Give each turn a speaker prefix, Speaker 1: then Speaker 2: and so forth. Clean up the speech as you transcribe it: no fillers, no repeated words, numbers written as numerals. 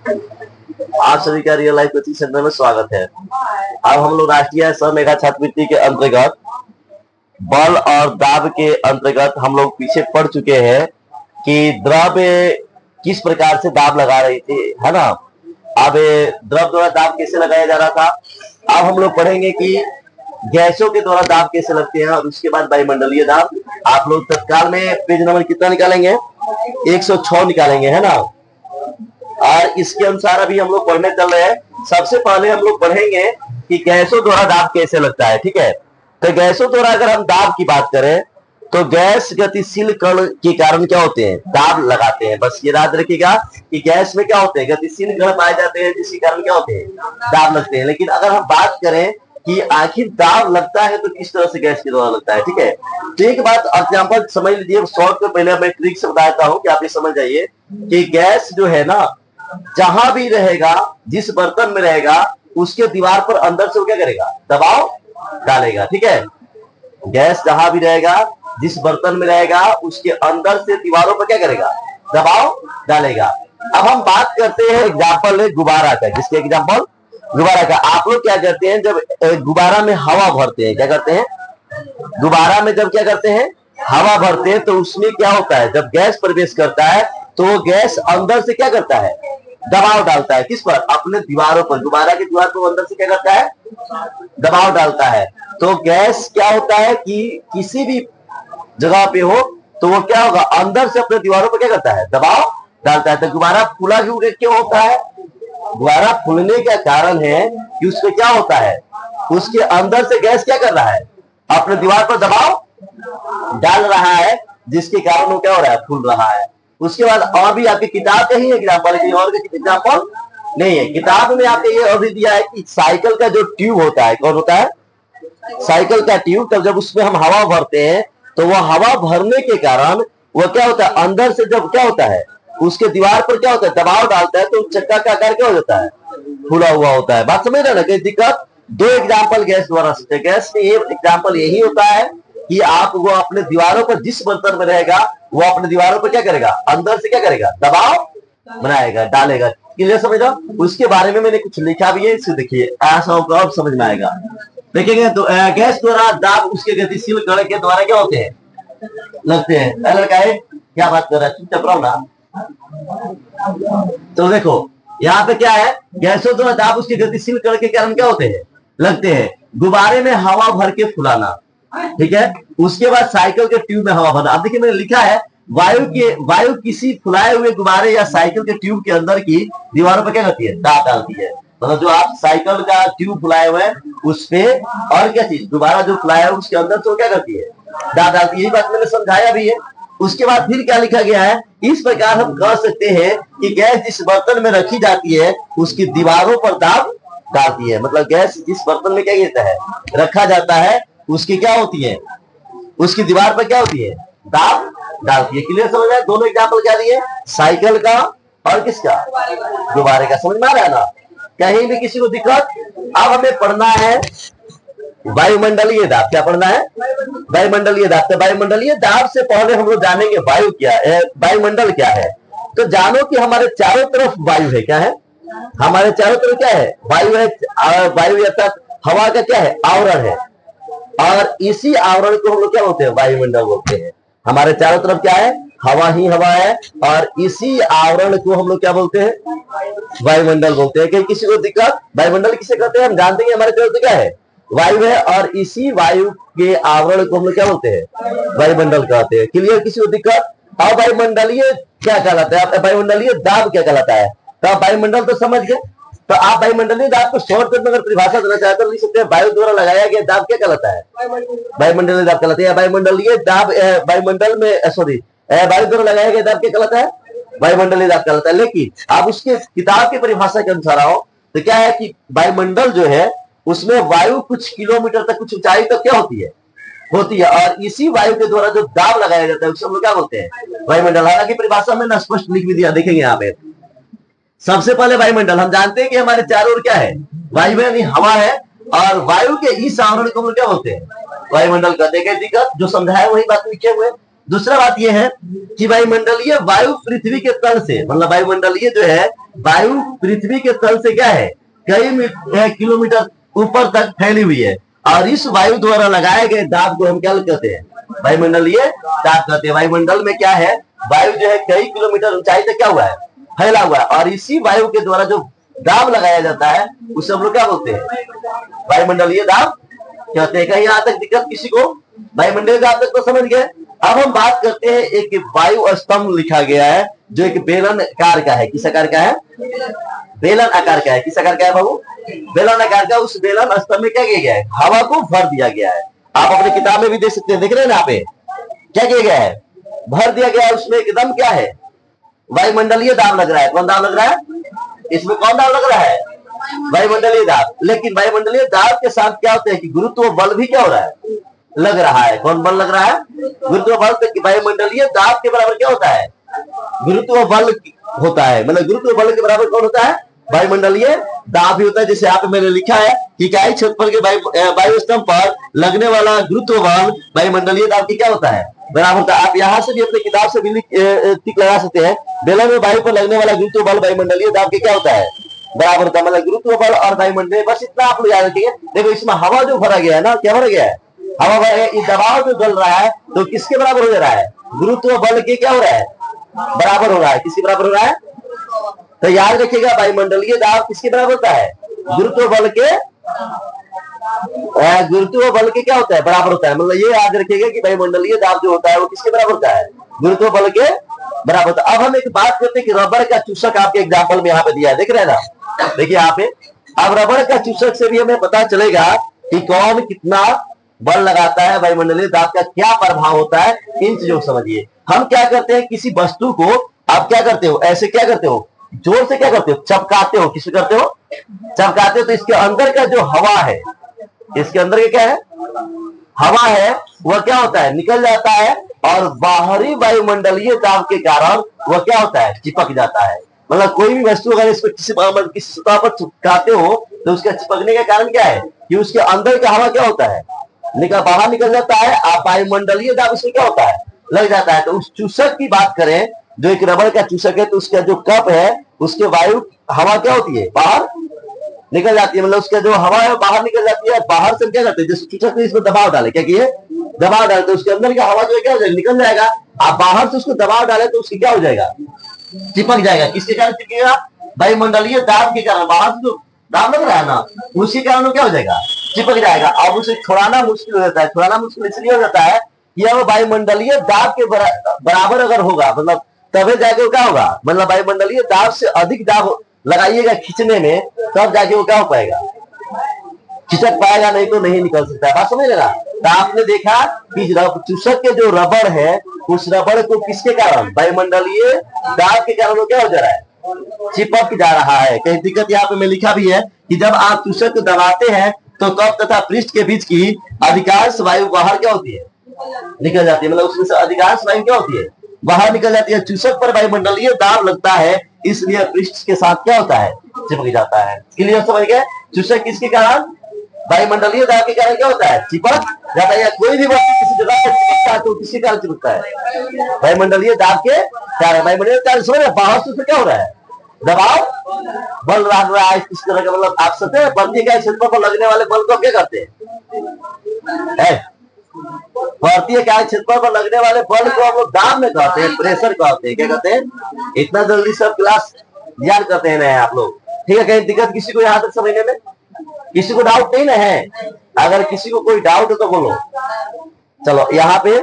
Speaker 1: आप सभी का रियल लाइफ कोचिंग सेंटर में स्वागत है। अब हम लोग राष्ट्रीय स्वमेधा छात्रवृत्ति के अंतर्गत बल और दाब के अंतर्गत हम लोग पीछे पढ़ चुके हैं कि द्रव किस प्रकार से दाब लगा रही थी, है ना। अब द्रव द्वारा दाब कैसे लगाया जा रहा था। अब हम लोग पढ़ेंगे कि गैसों के द्वारा दाब कैसे लगते हैं और उसके बाद वायुमंडलीय दाब। आप लोग तत्काल में पेज नंबर कितना निकालेंगे, 106 निकालेंगे, है ना। और इसके अनुसार अभी हम लोग पढ़ने चल रहे हैं। सबसे पहले हम लोग पढ़ेंगे कि गैसों द्वारा दाब कैसे लगता है, ठीक है। तो गैसों द्वारा अगर हम दाब की बात करें तो गैस गतिशील कण के कारण क्या होते हैं, दाब लगाते हैं। बस ये याद रखिएगा कि गैस में क्या होते हैं, गतिशील कण पाए जाते हैं जिसके कारण क्या होते हैं, दाब लगते हैं। लेकिन अगर हम बात करें कि आखिर दाब लगता है तो किस तरह से गैस के द्वारा लगता है, ठीक है। तो एक बात एग्जाम्पल समझ लीजिए, शॉर्ट के पहले मैं ट्रिक से बताता हूं कि आप ये समझ जाइए कि गैस जो है ना, जहां भी रहेगा, जिस बर्तन में रहेगा, उसके दीवार पर अंदर से वो क्या करेगा, दबाव डालेगा, ठीक है। गैस जहां भी रहेगा, जिस बर्तन में रहेगा, उसके अंदर से दीवारों पर क्या करेगा, दबाव डालेगा। अब हम बात करते हैं एग्जाम्पल है गुब्बारा का, जिसके एग्जाम्पल गुब्बारा का। आप लोग क्या करते हैं, जब गुब्बारा में हवा भरते हैं, क्या करते हैं, गुब्बारा में जब क्या करते हैं, हवा भरते हैं, तो उसमें क्या होता है, जब गैस प्रवेश करता है तो वो गैस अंदर से क्या करता है, दबाव डालता है। किस पर, अपने दीवारों पर, गुब्बारा की दीवार पर अंदर से क्या करता है, दबाव डालता है। तो गैस क्या होता है कि किसी भी जगह पे हो तो वो क्या होगा, अंदर से अपने दीवारों पर क्या करता है, दबाव डालता है। तो गुब्बारा फूला क्यों होता है, गुब्बारा फूलने का कारण है कि उसमें क्या होता है, उसके अंदर से गैस क्या कर रहा है, अपने दीवार पर दबाव डाल रहा है, जिसके कारण वो क्या हो रहा है, फूल रहा है। उसके बाद और भी आपकी किताब का ही एग्जाम्पल है, और एग्जाम्पल नहीं है। किताब में आपको ये और भी दिया है कि साइकिल का जो ट्यूब होता है, कौन होता है, साइकिल का ट्यूब। तब जब उसमें हम हवा भरते हैं तो वह हवा भरने के कारण वह क्या होता है, अंदर से जब क्या होता है, उसके दीवार पर क्या होता है, दबाव डालता है, तो चक्का का आकार क्या हो जाता है, फूला हुआ होता है। बात समझ रहे ना, कोई दिक्कत। दो एग्जाम्पल गैस द्वारा सकते हैं। गैस में ये एग्जाम्पल यही होता है कि आप वो अपने दीवारों पर, जिस बर्तन में रहेगा, वो अपने दीवारों पर क्या करेगा, अंदर से क्या करेगा, दबाव बनाएगा, डालेगा। क्लियर समझ रहा। उसके बारे में मैंने कुछ लिखा भी है, इसे देखिए, ऐसा होगा अब समझ में आएगा। देखेंगे तो गैस द्वारा दाब उसके गतिशील कण के द्वारा क्या होते हैं, लगते हैं। लड़का है क्या बात कर रहा है, चुपचाप रहो ना। तो देखो यहाँ पे क्या है, गैसों द्वारा दाब उसके गतिशील कण के कारण क्या होते हैं, लगते हैं। गुब्बारे में हवा भर के फुलाना, ठीक है। उसके बाद साइकिल के ट्यूब में हवा भरना। अब देखिए मैंने लिखा है, वायु किसी फुलाए हुए गुब्बारे या साइकिल के ट्यूब के अंदर की दीवारों पर क्या करती है, दाब डालती है। मतलब जो आप साइकिल का ट्यूब फुलाए हुए हैं उस पे, और क्या चीज, गुब्बारा जो फुलाया है उसके अंदर तो क्या करती है, दाब डालती है। यही बात मैंने समझाया भी है। उसके बाद फिर क्या लिखा गया है, इस प्रकार हम कह सकते हैं कि गैस जिस बर्तन में रखी जाती है उसकी दीवारों पर दाब डालती है। मतलब गैस जिस बर्तन में क्या गिरता है, रखा जाता है, उसकी क्या होती है, उसकी दीवार पर क्या होती है, दाब डालती है। क्लियर समझ में। दोनों एग्जाम्पल क्या दिए, साइकिल का और किसका, गुब्बारे का। समझ में आ रहा है ना, कहीं भी किसी को दिक्कत। अब हमें पढ़ना है वायुमंडलीय दाब। क्या पढ़ना है, वायुमंडलीय दाब। तो वायुमंडलीय दाब से पहले हम लोग जानेंगे वायु क्या है, वायुमंडल क्या है। तो जानो कि हमारे चारों तरफ वायु है। क्या है, हमारे चारों तरफ क्या है, वायु है। वायु अर्थात हवा का क्या है, आवरण है। और इसी आवरण को हम लोग क्या बोलते हैं, वायुमंडल बोलते हैं। हमारे चारों तरफ क्या है, हवा ही हवा है, और इसी आवरण को हम लोग क्या बोलते हैं, वायुमंडल बोलते हैं। कहीं किसी को दिक्कत, वायुमंडल किसे कहते हैं, हम जानते हैं हमारे चारों तरफ क्या है, वायु है, और इसी वायु के आवरण को हम लोग क्या बोलते हैं, वायुमंडल कहते हैं। क्लियर, किसी को दिक्कत। और वायुमंडलीय क्या कहलाता है, वायुमंडलीय दाब क्या कहलाता है। तो वायुमंडल तो समझ गए। तो आप वायुमंडलीय दाब को शॉर्टकट में अगर परिभाषा देना चाहते हो लिख सकते हैं, वायु द्वारा लगाया गया दाब क्या कहलाता है, वायुमंडलीय दाब कहलाता है। वायुमंडलीय दाब वायुमंडल में सॉरी वायु द्वारा लगाया गया दाब क्या कहलाता है, वायुमंडलीय दाब कहलाता है। लेकिन आप उसके किताब की परिभाषा के अनुसार आओ तो क्या है कि वायुमंडल जो है उसमें वायु कुछ किलोमीटर तक, कुछ ऊंचाई तक क्या होती है, और इसी वायु के द्वारा जो दाब लगाया जाता है उसे हम लोग क्या बोलते हैं, वायुमंडल। हालांकि परिभाषा में ना स्पष्ट लिख भी दिया, देखेंगे यहाँ पे। सबसे पहले वायुमंडल, हम जानते हैं कि हमारे चारों ओर क्या है, वायु यानी हवा है, और वायु के इस आवरण को हम लोग क्या बोलते हैं, वायुमंडल कहते हैं। दिक्कत जो समझाया वही बात लिखे हुए। दूसरा बात यह है कि वायुमंडलीय वायु पृथ्वी के तल से, मतलब वायुमंडलीय जो है वायु पृथ्वी के तल से क्या है, कई किलोमीटर ऊपर तक फैली हुई है। और इस वायु द्वारा लगाए गए दाब को हम क्या कहते हैं, वायुमंडलीय दाब कहते हैं। वायुमंडल में क्या है, वायु जो है कई किलोमीटर ऊंचाई तक क्या हुआ है, फैला हुआ है। और इसी वायु के द्वारा जो दाब लगाया जाता है उसे हम लोग क्या बोलते हैं, वायुमंडलीय दाब कहते हैं। कहीं यहाँ तक दिक्कत किसी को, वायुमंडलीय दाब तक तो समझ गए। अब हम बात करते हैं, एक वायु स्तंभ लिखा गया है जो एक बेलन आकार का है। किस आकार का है, बेलन आकार का है। किस आकार का है बाबू, बेलन आकार का। उस बेलन स्तंभ में क्या किया गया है, हवा को भर दिया गया है। आप अपनी किताब में भी देख सकते हैं, देख रहे हैं ना यहाँ पे क्या किया गया है, भर दिया गया है। उसमें एकदम क्या है, वायुमंडलीय दाब लग रहा है। कौन दाब लग रहा है, इसमें कौन दाब लग रहा है, वायुमंडलीय दाब। लेकिन वायुमंडलीय दाब के साथ क्या होता है कि गुरुत्व बल भी क्या हो रहा है, लग रहा है। कौन बल लग रहा है, गुरुत्व बल। वायुमंडलीय दाब के बराबर क्या होता है, गुरुत्व बल होता है। मतलब गुरुत्व बल के बराबर कौन होता है, वायुमंडलीय दाब भी होता है। जैसे यहाँ पे मैंने लिखा है कि इकाई क्षेत्रफल के वायु स्तंभ पर लगने वाला गुरुत्व बल वायुमंडलीय दाब की क्या होता है, बराबर होता है। आप यहाँ से भी अपनी किताब से भी टिक लगा सकते हैं, बेलन में वायु पर लगने वाला गुरुत्व बल वायुमंडलीय दाब के क्या होता है, बराबर होता है। मतलब गुरुत्व बल और वायुमंडलीय, बस इतना आप लोग याद रखिए। देखो इसमें हवा जो भरा गया है ना, क्या भरा गया है, हवा भरा गया। दबाव जो चल रहा है तो किसके बराबर हो जा रहा है, गुरुत्व बल के क्या हो रहा है, बराबर हो रहा है। किसके बराबर हो रहा है, तो याद रखिएगा वायुमंडलीय दाब किसके बराबर होता है, गुरुत्व बल के, गुरुत्व बल के क्या होता है, बराबर होता है। मतलब ये याद रखिएगा कि वायुमंडलीय दाब जो होता है वो किसके बराबर होता है, गुरुत्व बल के बराबर होता है। अब हम एक बात करते हैं कि रबर का चूसक आपके एग्जाम्पल में यहाँ पे दिया है, देख रहे हैं ना, देखिए यहाँ पे। अब रबर का चूसक से भी हमें पता चलेगा कि कौन कितना बल लगाता है, वायुमंडलीय दाब का क्या प्रभाव होता है, इन चीजों को समझिए। हम क्या करते हैं, किसी वस्तु को आप क्या करते हो, ऐसे क्या करते हो, जोर से क्या करते हो, चपकाते हो। किसी करते हो, चपकाते हो। तो इसके अंदर का जो हवा है, इसके अंदर क्या है, हवा है, वह क्या होता है, निकल जाता है। और बाहरी वायुमंडलीय दाब के कारण वह क्या होता है, चिपक जाता है। मतलब कोई भी वस्तु अगर इसको किसी सतह पर चिपकाते हो तो उसका चिपकने का कारण क्या है कि उसके अंदर का हवा क्या होता है, बाहर निकल जाता है। आप वायुमंडलीय दाब उसमें क्या होता है, लग जाता है। तो उस चूसक की बात करें, जो एक रबड़ का चूसक है, तो उसका जो कप है उसके वायु हवा क्या होती है, बाहर निकल जाती है। मतलब उसका जो हवा है बाहर निकल जाती है। बाहर से क्या करते हैं, जैसे चूसक ने इसमें दबाव डाले, क्या किए, दबाव डाले, तो उसके अंदर का हवा जो है क्या हो जाएगा, निकल जाएगा। आप बाहर से उसको दबाव डाले तो उसकी क्या हो जाएगा, चिपक जाएगा। किसके कारण चिपकेगा, वायुमंडलीय दाब के कारण। बाहर से जो दाब लग रहा है ना, उसी कारण क्या हो जाएगा, चिपक जाएगा। अब उसे छुड़ाना मुश्किल हो जाता है। छुड़ाना मुश्किल इसलिए हो जाता है कि अब वायुमंडलीय दाब के बराबर अगर होगा, मतलब तभी जाके क्या होगा, मतलब वायुमंडलीय दाब से अधिक दाब लगाइएगा खींचने में, तब जाके वो क्या हो पाएगा, खिसक पाएगा, नहीं तो नहीं निकल सकता है। बात समझ लेना। तो आपने देखा कि चूसक के जो रबड़ है, उस रबड़ को किसके कारण, वायुमंडलीय दाब के कारण वो क्या हो जा रहा है, चिपक जा रहा है। कहीं दिक्कत यहाँ पे मैं लिखा भी है कि जब आप चूसक को दबाते हैं तो कप तथा पृष्ठ के बीच की अधिकांश वायु बाहर क्या होती है, निकल जाती है। मतलब उसमें से अधिकांश वायु क्या होती है, बाहर निकल जाती है। चूसक पर वायुमंडलीय दाब लगता है, इसलिए पृष्ठ के साथ क्या होता है, चिपक जाता है। क्लियर समझ गए। चूसक किसके कारण, वायुमंडलीय दाब के कारण क्या होता है, चिपक जाता है। या कोई भी वस्तु किसी जगह पर चिपकता है तो किसके कारण चिपकता है, वायुमंडलीय दाब के कारण। वायुमंडलीय दाब समझ, बाहर से क्या हो रहा है, दबाव बल रहा है किस तरह का। मतलब आप सतह बढ़ती का क्षेत्र पर लगने वाले बल को क्या करते हैं, भारतीय कार्य क्षेत्र पर लगने वाले बल को हम लोग दाब में कहते हैं, प्रेशर कहते हैं। क्या कहते हैं, इतना जल्दी सब क्लास याद करते हैं ना आप लोग, ठीक है। कहीं दिक्कत किसी को यहाँ तक समझने में, किसी को डाउट नहीं ना है। अगर किसी को कोई डाउट है तो बोलो। चलो यहाँ पे